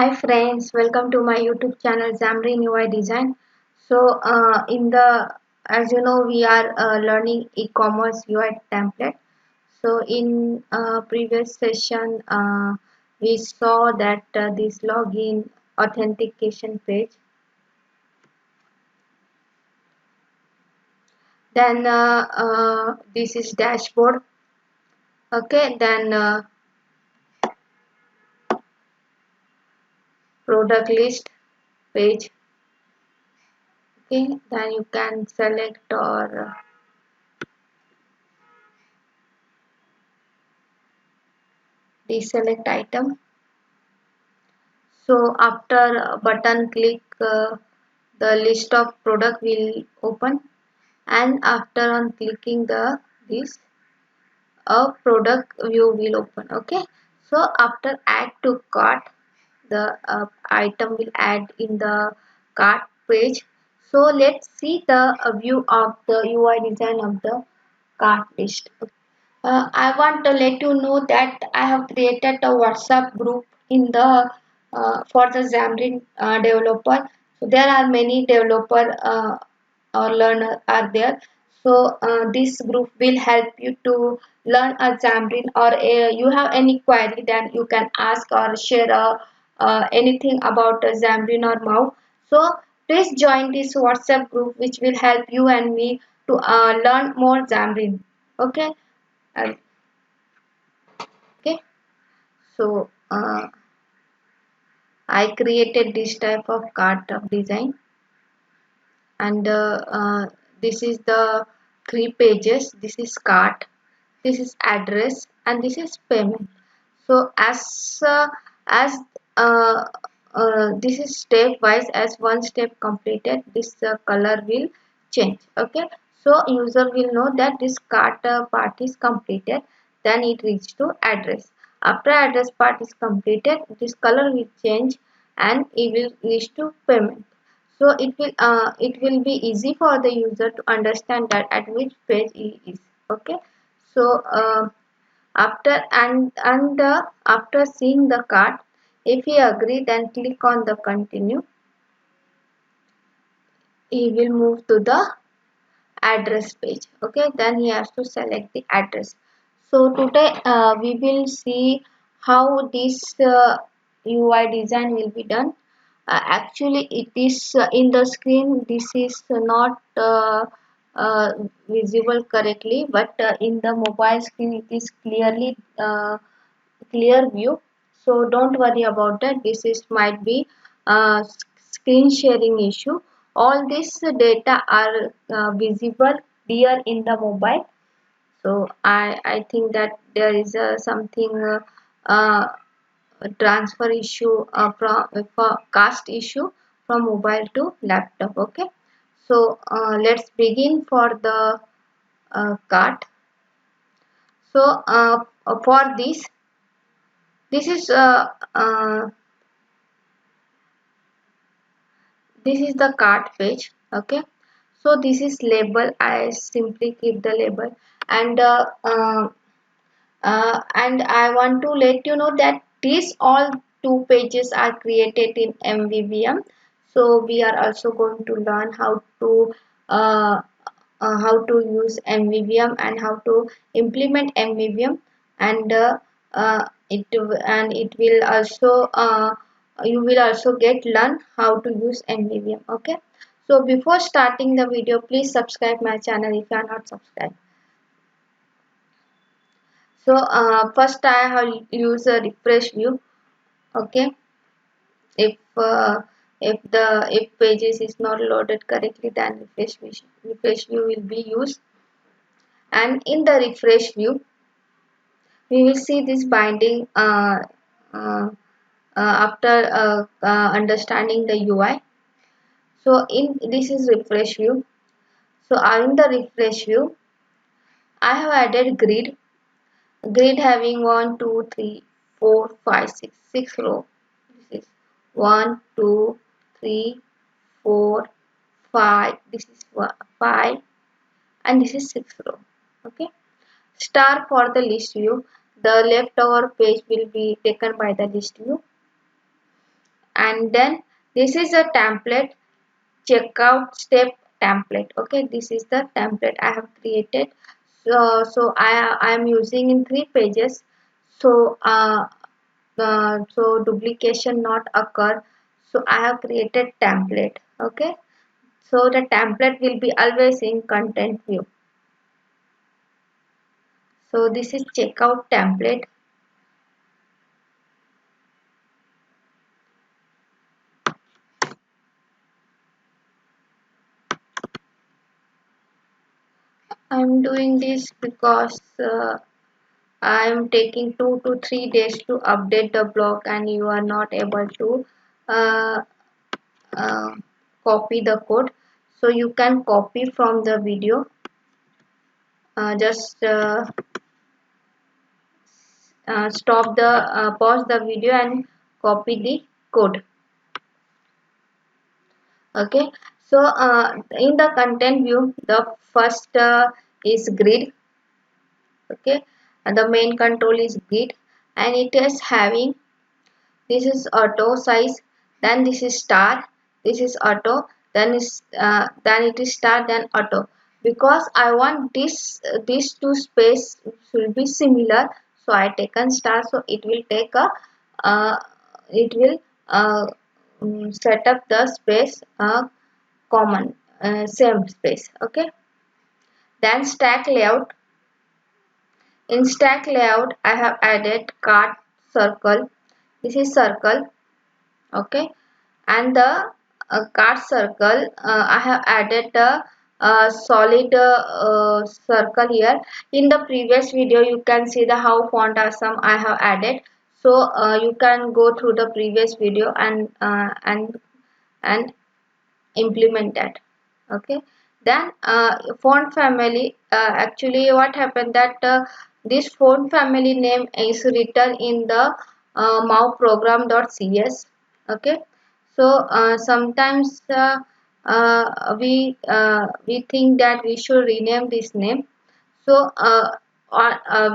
Hi friends, welcome to my YouTube channel Xamarin UI Design. As you know, we are learning e-commerce UI template. So in previous session, we saw that this login authentication page. Then this is dashboard. Okay, then product list page. Okay, then you can select or deselect item. So after button click, the list of product will open, and after on clicking this, a product view will open. Okay, so after add to cart, the item will add in the cart page. So let's see the view of the UI design of the cart list. I want to let you know that I have created a WhatsApp group in the for the Xamarin developer. So there are many developer or learner are there. So this group will help you to learn a Xamarin, or you have any query, then you can ask or share anything about Xamarin or MAUI. So please join this WhatsApp group, which will help you and me to learn more Xamarin. Okay. Uh, okay, so I created this type of cart of design, and this is the three pages. This is cart, this is address, and this is payment. So as uh, this is step wise, as one step completed, this color will change. Okay, so user will know that this cart part is completed, then it reach to address. After address part is completed, this color will change and it will reach to payment. So it will be easy for the user to understand that at which page he is. Okay, so after seeing the card, if he agree, then click on the continue. He will move to the address page. Okay, then he has to select the address. So today we will see how this UI design will be done. Actually it is in the screen, this is not uh, visible correctly, but in the mobile screen it is clear view. So don't worry about that. This is might be screen sharing issue. All this data are visible here in the mobile. So I think that there is something uh, transfer issue from cast issue from mobile to laptop. Okay, so let's begin for the cart. So for this is this is the cart page. Okay, so this is label. I simply keep the label, and I want to let you know that these all two pages are created in MVVM. So we are also going to learn uh, how to use MVVM and how to implement MVVM, and it will also you will also get learn how to use MVVM. Okay. So before starting the video, please subscribe my channel if you are not subscribed. So first I have used a refresh view. Okay, if if pages is not loaded correctly, then refresh view will be used. And in the refresh view, we will see this binding uh, after understanding the UI. So in this is refresh view. So in the refresh view, I have added grid having 1 2 3 4 5 6 row. This is 1 2 3 4 5, this is 5, and this is 6 row. Okay, star for the list view. The leftover page will be taken by the list view. and then this is a template, checkout step template. Okay, this is the template I have created. So I am using in 3 pages, so so duplication not occur. So I have created template. Okay, so the template will be always in content view. So this is checkout template. I'm doing this because I'm taking 2 to 3 days to update the blog, and you are not able to uh, uh, copy the code. So you can copy from the video. Just stop the pause the video and copy the code. Okay. So in the content view, the first is grid. Okay, and the main control is grid, and it is having, this is auto size, then this is star, this is auto, then it is star, then auto, because I want these two space should be similar. So I taken star, so it will take a uh, it will set up the space common, same space. Okay, then stack layout. In stack layout, I have added cart circle. This is circle. Okay, and the cart circle, I have added the solid circle here. In the previous video, you can see the how font awesome I have added. So you can go through the previous video and implement that. Okay, then font family, actually what happened that this font family name is written in the mauprogram.cs. Okay, so sometimes we think that we should rename this name. So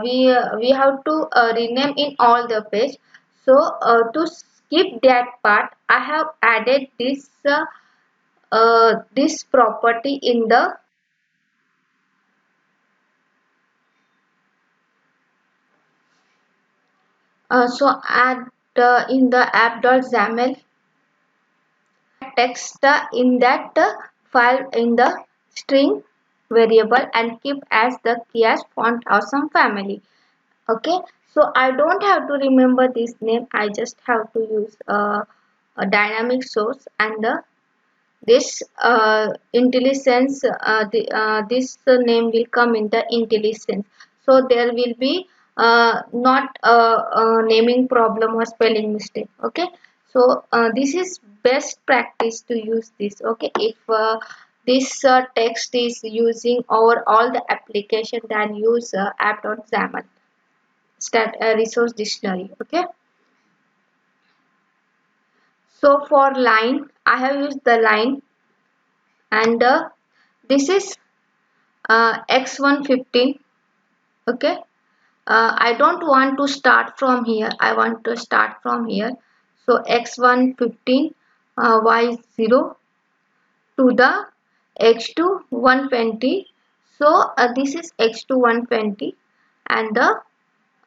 we have to rename in all the page. So to skip that part, I have added this property in the so add in the app.xaml text in that file in the string variable and keep as the key as font awesome family. Okay, so I don't have to remember this name, I just have to use a dynamic source, and this intelligence, this name will come in the intelligence. So there will be not a naming problem or spelling mistake. Okay, so this is best practice to use this. Okay, if this text is using over all the application, then use app.xaml stat resource dictionary. Okay, so for line, I have used the line, and this is x115. Okay, I don't want to start from here, I want to start from here. So x115 y0 to the x2 120. So this is x2 120 and the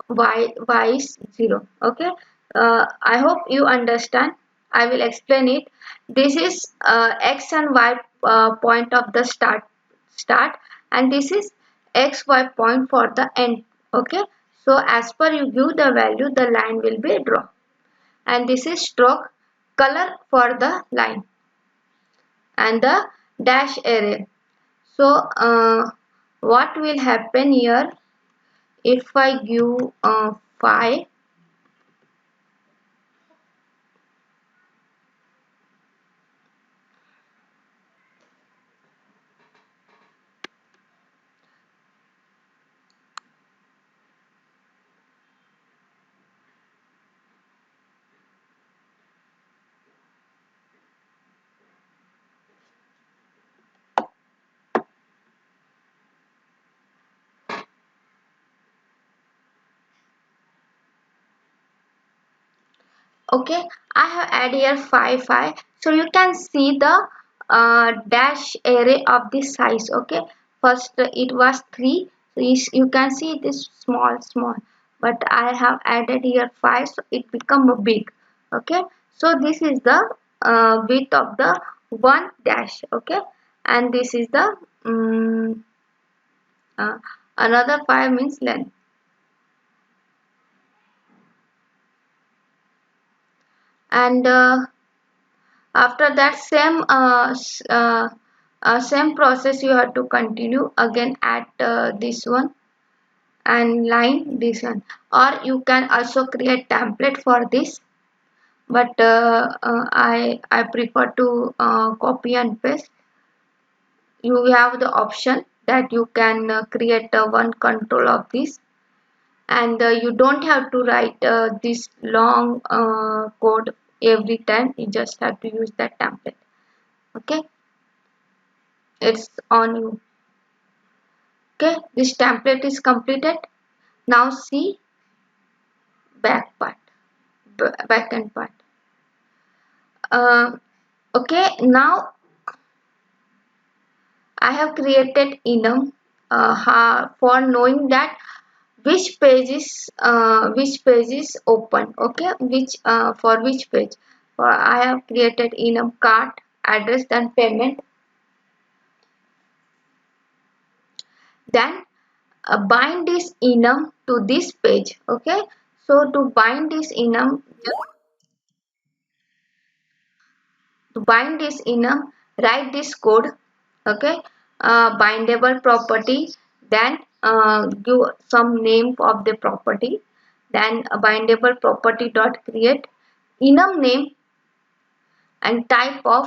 y is 0. Okay, I hope you understand. I will explain it. This is x and y point of the start, and this is x y point for the end. Okay, so as per you give the value, the line will be drawn, and this is stroke color for the line and the dash array. So what will happen here if I give 5? Okay, I have added here 5 so you can see the dash array of this size. Okay, first it was 3, so you can see it is small, but I have added here 5, so it become a big. Okay, so this is the width of the one dash. Okay, and this is the uh, another 5 means length. And after that same process you have to continue again at this one and line this one, or you can also create template for this, but I prefer to copy and paste. You have the option that you can create one control of this, and you don't have to write this long code every time. You just have to use that template. Okay, it's on you. Okay, this template is completed. Now see back part, back end part. Okay, now I have created enum for knowing that which page is open. Okay, which for which page. For I have created enum cart, address, and payment. Then bind this enum to this page. Okay, so to bind this enum, write this code. Okay, bindable property, then give some name of the property, then a bindable property dot create enum name and type of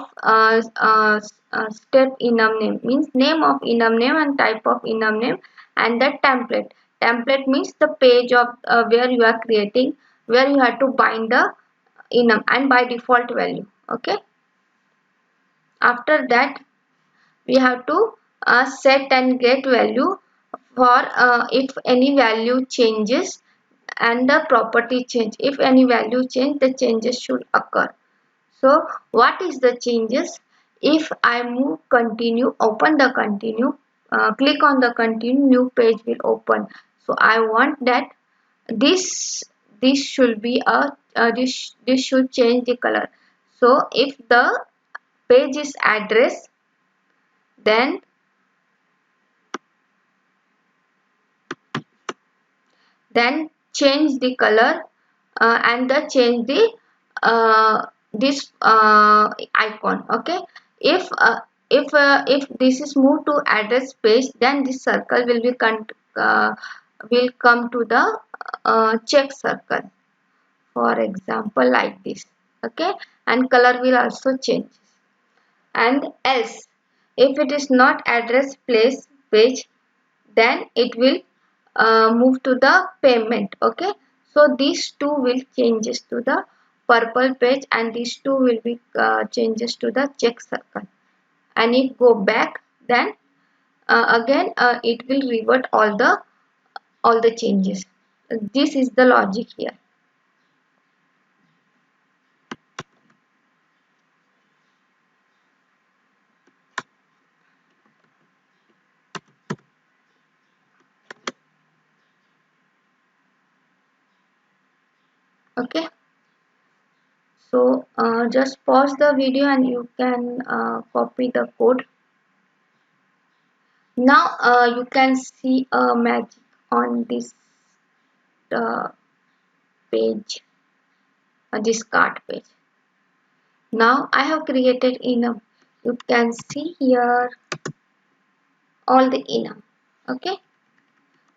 step enum name, means name of enum name and type of enum name, and the template means the page of where you are creating, where you have to bind the enum, and by default value. Okay, after that we have to set and get value for if any value changes and the property change. If any value change, the changes should occur. So what is the changes? If I move continue, open the continue, click on the continue, new page will open. So I want that this should be a this should change the color. So if the page is address, then change the color and the change the this icon. Okay, if if this is moved to address page, then this circle will come to the check circle, for example, like this. Okay, and color will also change. And else, if it is not address place page, then it will move to the payment. Okay, so these two will changes to the purple page, and these two will be changes to the check circle. And if go back, then again it will revert all the changes. This is the logic here. Okay, so just pause the video and you can copy the code. Now you can see a magic on this uh, page, this cart page. Now I have created enum. You can see here all the enum. Okay,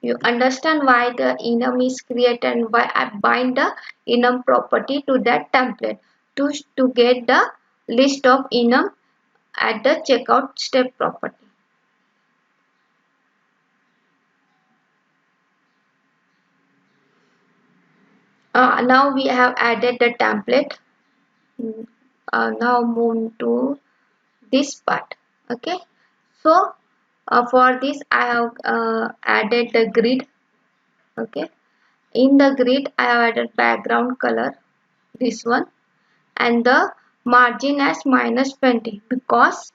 you understand why the enum is created and why I bind the enum property to that template to get the list of enum at the checkout step property. Now we have added the template. Now move to this part. Okay, so for this I have added the grid. Okay, in the grid I have added background color this one, and the margin as -20 because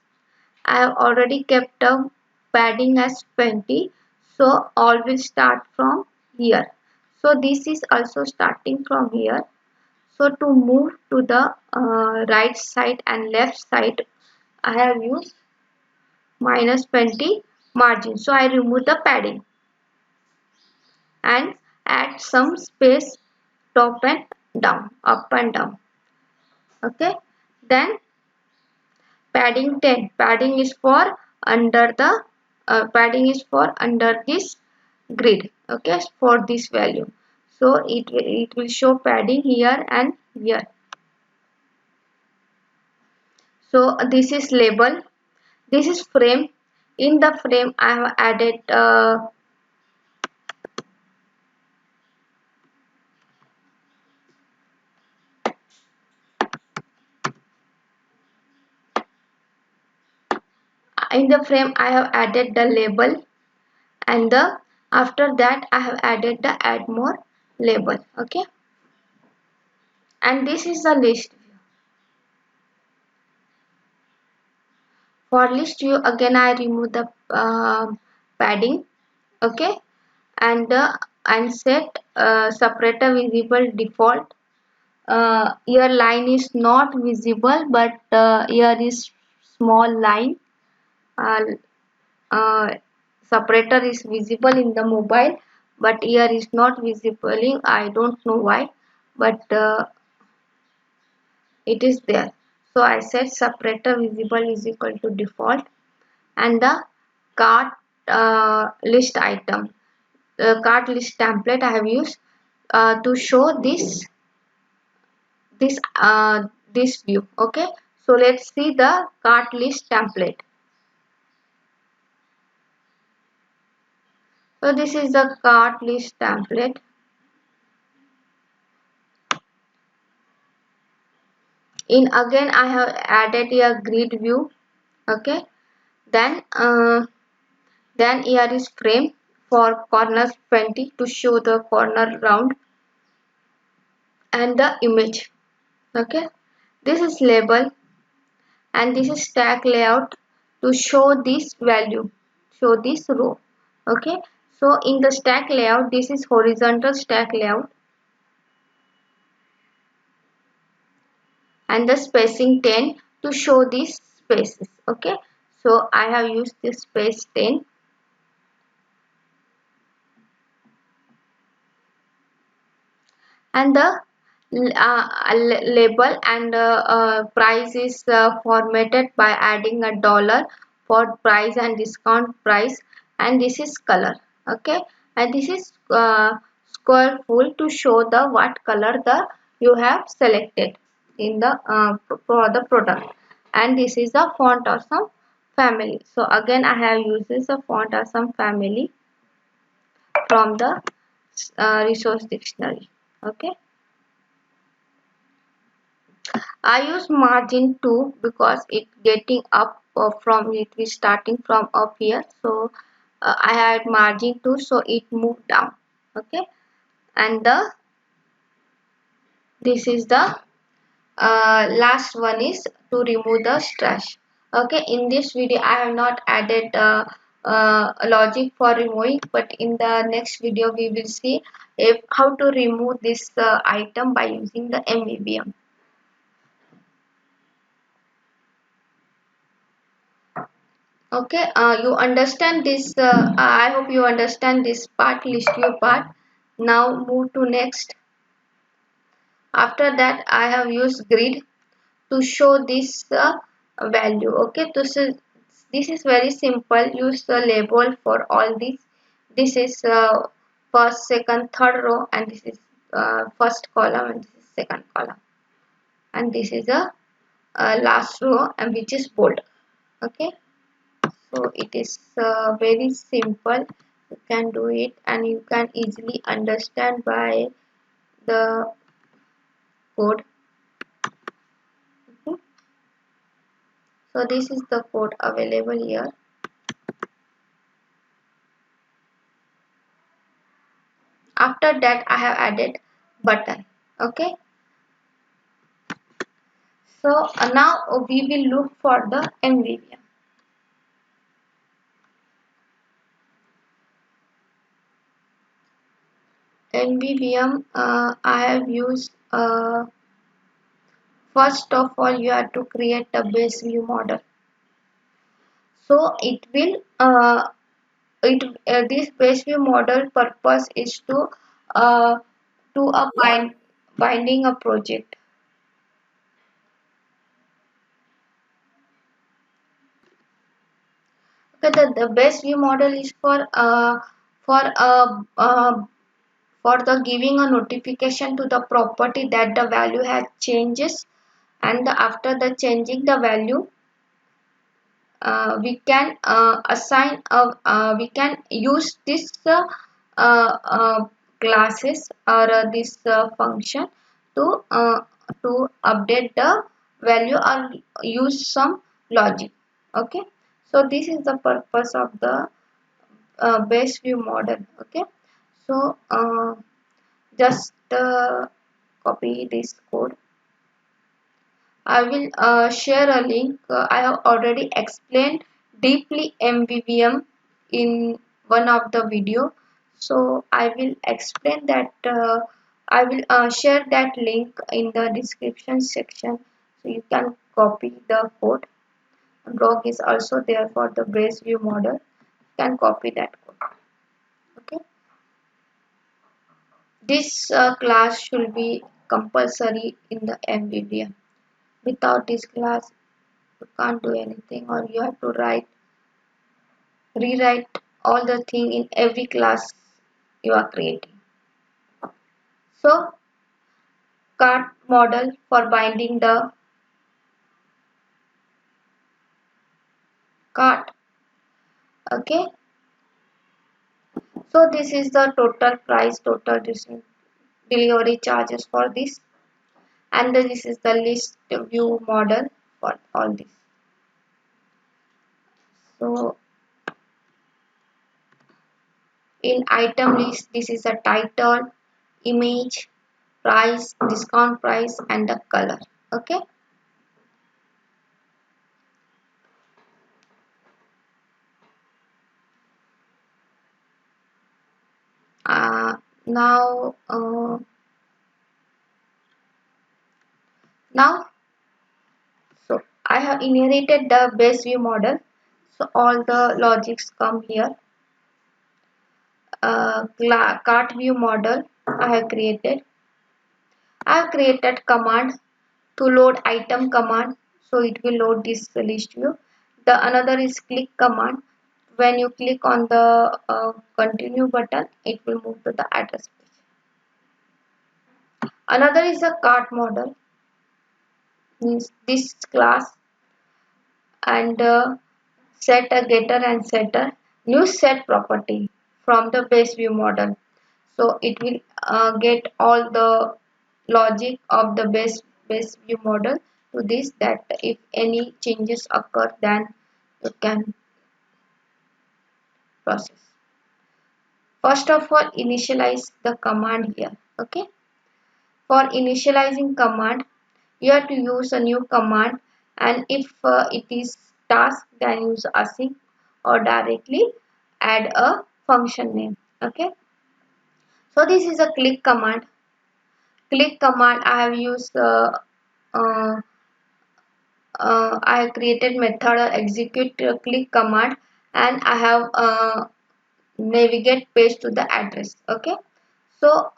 I have already kept the padding as 20, so all will start from here. So this is also starting from here. So to move to the right side and left side, I have used -20 margin. So I remove the padding and add some space top and down, up and down. Okay. Then padding 10. Padding is for under the padding is for under this grid. Okay, for this value. So it will show padding here and here. So this is label. This is frame. In the frame, I have added the label, and the after that I have added the add more label. Okay, and this is the list. For list view, again I remove the padding. Okay, and set separator visible default. Here line is not visible, but here is small line. uh, uh, Separator is visible in the mobile, but here is not visible. I don't know why, but it is there. So I set separator visible is equal to default, and the cart list item, the cart list template I have used to show this view. Okay, so let's see the cart list template. So this is the cart list template. In again I have added a grid view. Okay, then here is frame for corners 20 to show the corner round, and the image. Okay, this is label, and this is stack layout to show this value, show this row. Okay, so in the stack layout, this is horizontal stack layout, and the spacing 10 to show these spaces. Okay, so I have used this space 10, and the label and price is formatted by adding a dollar for price and discount price, and this is color. Okay, and this is square full to show the what color the you have selected in the for the product, and this is the font awesome family. So again I have used this font awesome family from the resource dictionary. Okay, I use margin 2 because it getting up from it is starting from up here. So I had margin 2, so it moved down. Okay, and the this is the last one is to remove the trash. Okay, in this video I have not added a logic for removing, but in the next video we will see if how to remove this item by using the MVVM. Okay, you understand this. I hope you understand this part, list view part. Now move to next. After that, I have used grid to show this value. Okay, this is very simple. Use the label for all these. This is first, second, third row, and this is first column, and this is second column, and this is a last row, and which is bold. Okay. So it is very simple. You can do it, and you can easily understand by the code. Okay. So this is the code available here. After that I have added button. Okay, So now we will look for the MVVM. MVVM I have used. First of all, you have to create a base view model. So it will this base view model purpose is to uh, binding a project. Okay, the base view model is for for the giving a notification to the property that the value has changes, and after the changing the value we can assign we can use this classes or this function to uh, to update the value or use some logic. Okay, so this is the purpose of the base view model. Okay, so just copy this code. I will share a link. I have already explained deeply MVVM in one of the video. So I will explain that. I will share that link in the description section. So you can copy the code. Blog is also there for the base view model. You can copy that code. Okay. This class should be compulsory in the MVVM. Without this class, you can't do anything, or you have to rewrite all the thing in every class you are creating. So cart model for binding the cart. Okay, so this is the total price, total delivery charges for this, and this is the list view model for all this. So in item list, this is a title, image, price, discount price, and the color. Okay. uh, now uh, now so I have inherited the base view model, so all the logics come here. Cart view model I have created command to load item command, so it will load this list view. The another is click command. When you click on the continue button, it will move to the address page. Another is a cart model, means this class, and set a getter and setter new set property from the base view model. So it will get all the logic of the base view model to this, that if any changes occur, then you can process. First of all, initialize the command here. Okay, for initializing command, you have to use a new command, and if it is task, then use async, or directly add a function name. Okay, so this is a click command. Click command I have used uh, I have created method execute click command, and I have navigate page to the address. Okay, so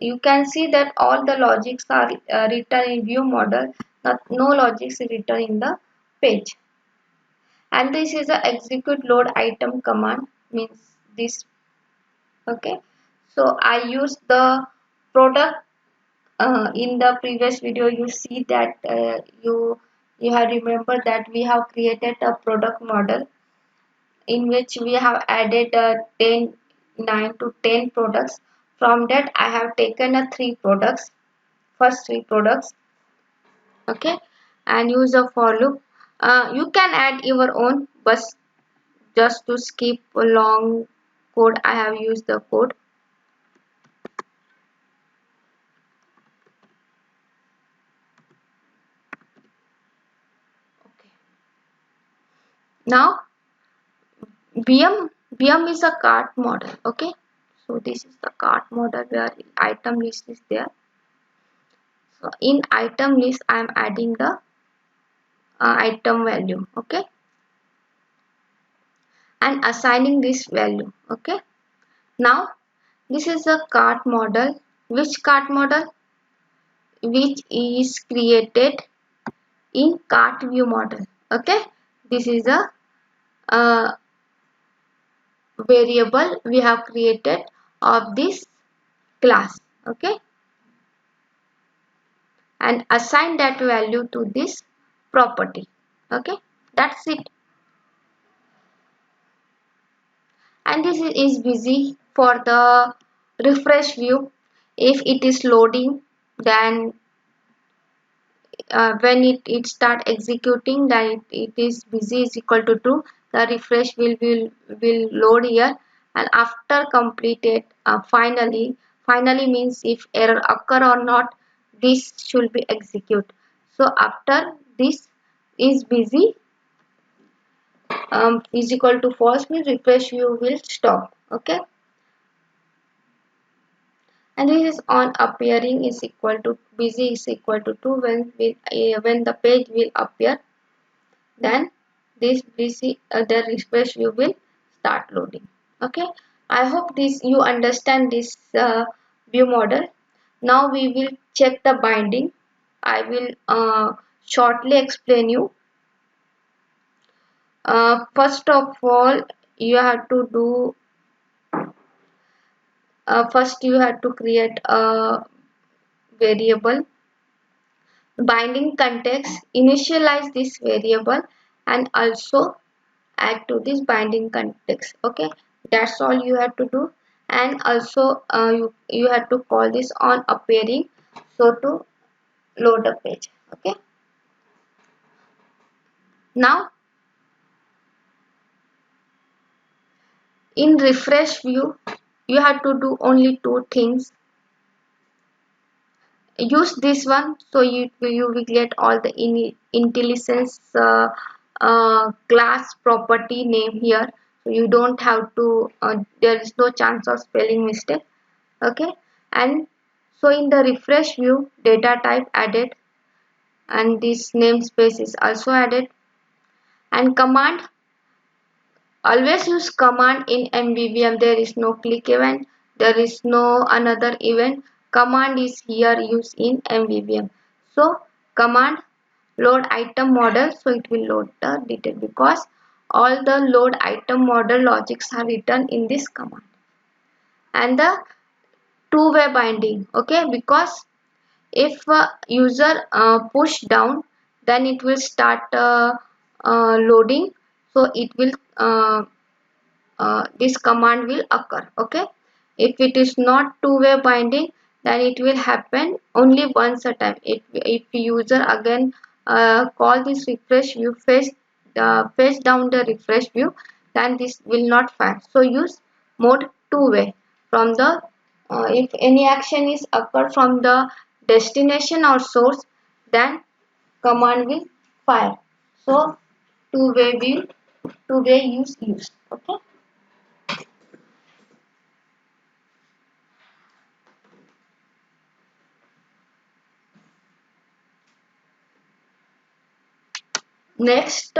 you can see that all the logics are written in view model, but no logics is written in the page. And this is a execute load item command, means this. Okay, so I use the product. In the previous video you see that you have remembered that we have created a product model in which we have added 10 9 to 10 products. From that I have taken a first three products. Okay, and use a for loop. You can add your own, but just to skip a long code, I have used the code. Now VM is a cart model. Okay, so this is the cart model where item list is there. So in item list I am adding the item value. Okay, and assigning this value. Okay, now this is a cart model. Which cart model? Which is created in cart view model. Okay, this is a variable we have created of this class. Okay, and assign that value to this property. Okay, that's it. And this is busy for the refresh view. If it is loading, then when it start executing, then it is busy is equal to true. The refresh will load here, and after completed, finally means if error occur or not, this should be execute. So after this is busy is equal to false, means refresh view will stop. Okay, and this is on appearing is equal to busy is equal to true. When the page will appear, then this busy the refresh view will start loading. Okay, I hope this you understand this view model. Now we will check the binding. I will shortly explain you. First of all, you have to do first you have to create a variable binding context, initialize this variable, and also add to this binding context. Okay, that's all you have to do. And also you have to call this on appearing, so to load the page. Okay, now in refresh view you have to do only two things. Use this one, so you will get all the intelligence class property name here, so you don't have to there is no chance of spelling mistake. Okay, and so in the refresh view data type added, and this namespace is also added. And command, always use command in MVVM. There is no click event, there is no another event. Command is here used in MVVM. So command load item model, so it will load the detail because all the load item model logics are written in this command. And the two-way binding. Okay, because if user push down, then it will start loading, so it will this command will occur. Okay, if it is not two-way binding, then it will happen only once a time. If user again call this refresh view, fetch down the refresh view, then this will not fire. So use mode two-way from the if any action is occurred from the destination or source, then command will fire. So two-way use. Okay, next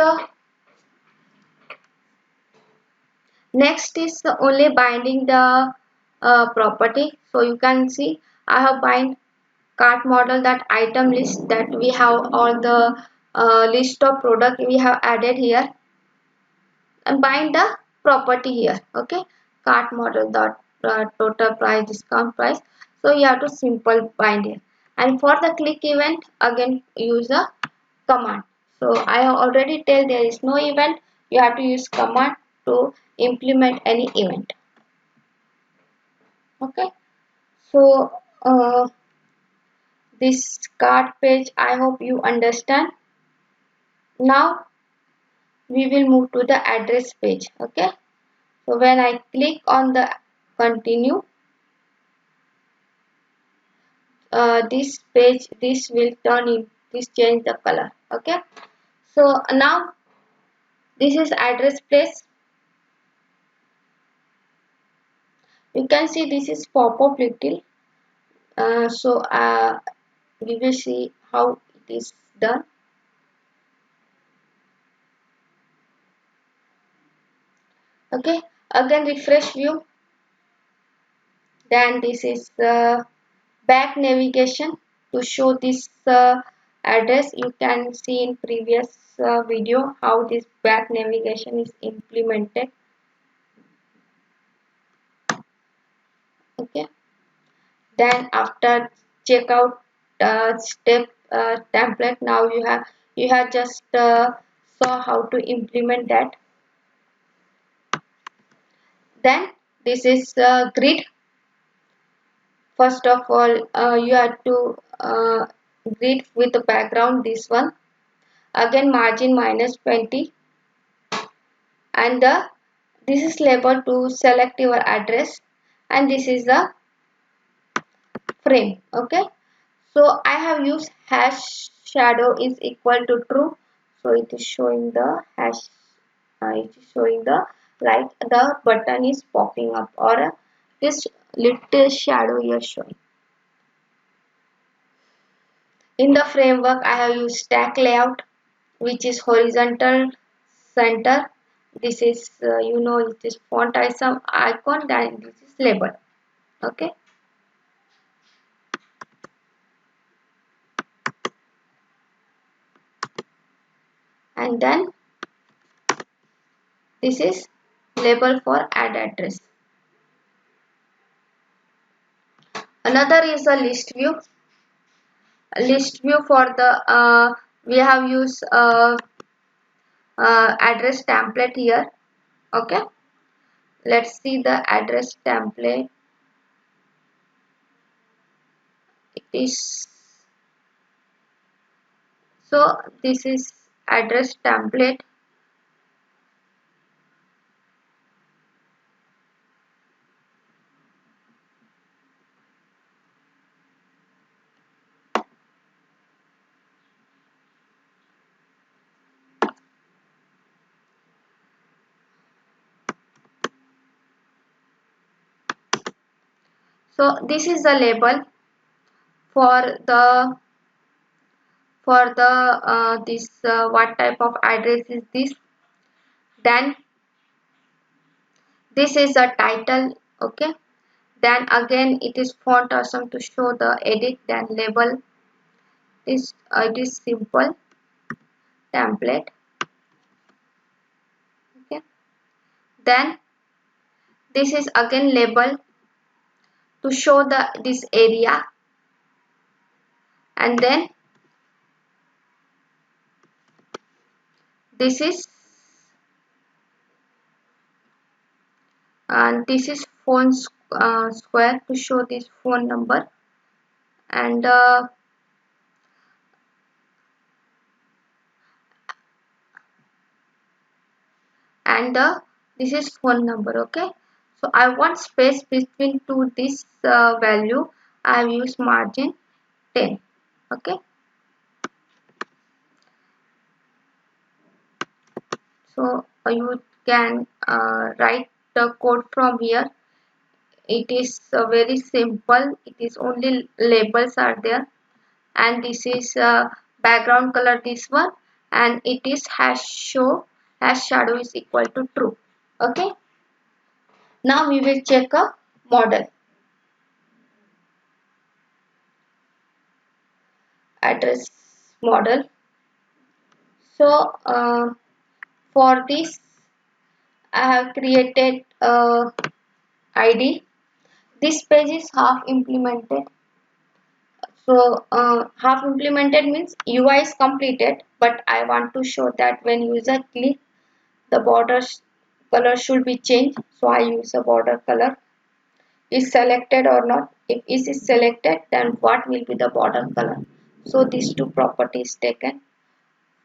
next is only binding the property. So you can see I have bind cart model, that item list, that we have all the list of product we have added here, and bind the property here. Okay, cart model dot total price, discount price. So you have to simple bind here. And for the click event, again use a command. So I have already tell there is no event, you have to use command to implement any event. Okay, so this cart page I hope you understand. Now we will move to the address page. Okay, so when I click on the continue, this page, this will turn in, this change the color. Okay, so now This is address place. You can see this is pop-up little. We will see how it is done. Okay, again refresh view. Then this is back navigation to show this address. You can see in previous video how this back navigation is implemented. Okay, then after checkout step template, now you have just saw how to implement that. Then this is grid. First of all, you have to grid with the background, this one. Again margin -20, and this is label to select your address, and this is the frame. Okay, so I have used hash shadow is equal to true, so it is showing the hash, it is showing the like the button is popping up, or this little shadow here showing. In the framework, I have used stack layout, which is horizontal center. This is it is font icon, then this is label. Okay, and then this is label for add address. Another is a list view. A list view for the we have used address template here. Okay, let's see the address template. It is so this is address template. So this is the label for the this what type of address is this. Then this is a title. Okay, then again it is font awesome to show the edit. Then label is it is simple template. Okay, then this is again label to show the this area, and then this is phone square to show this phone number, and this is phone number. Okay, so I want space between two this value. I have used margin 10. Okay, so you can write the code from here. It is very simple. It is only labels are there, and this is background color, this one, and it is hash shadow is equal to true. Okay, now we will check a model. Address model. So for this I have created a ID. This page is half implemented. So half implemented means UI is completed, but I want to show that when user click, the border color should be changed. So I use a border color. Is selected or not? If it is selected, then what will be the border color? So these two properties taken.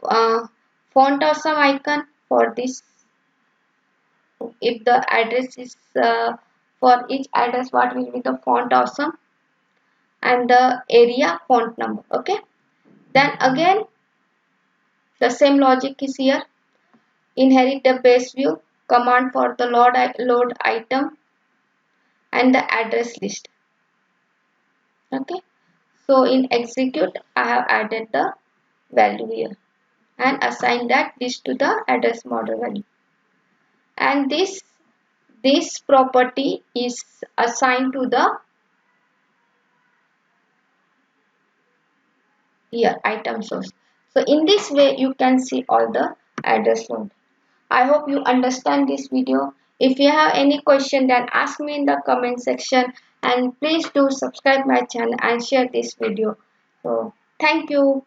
Font awesome icon for this. If the address is for each address, what will be the font awesome, and the area font number. Okay, then again the same logic is here. inherit the base view, command for the load item, and the address list. Okay. So in execute, I have added the value here and assign that list to the address model value. And this property is assigned to the here item source. So in this way you can see all the address load. I hope you understand this video. If you have any question, then ask me in the comment section, and please do subscribe my channel and share this video. So thank you.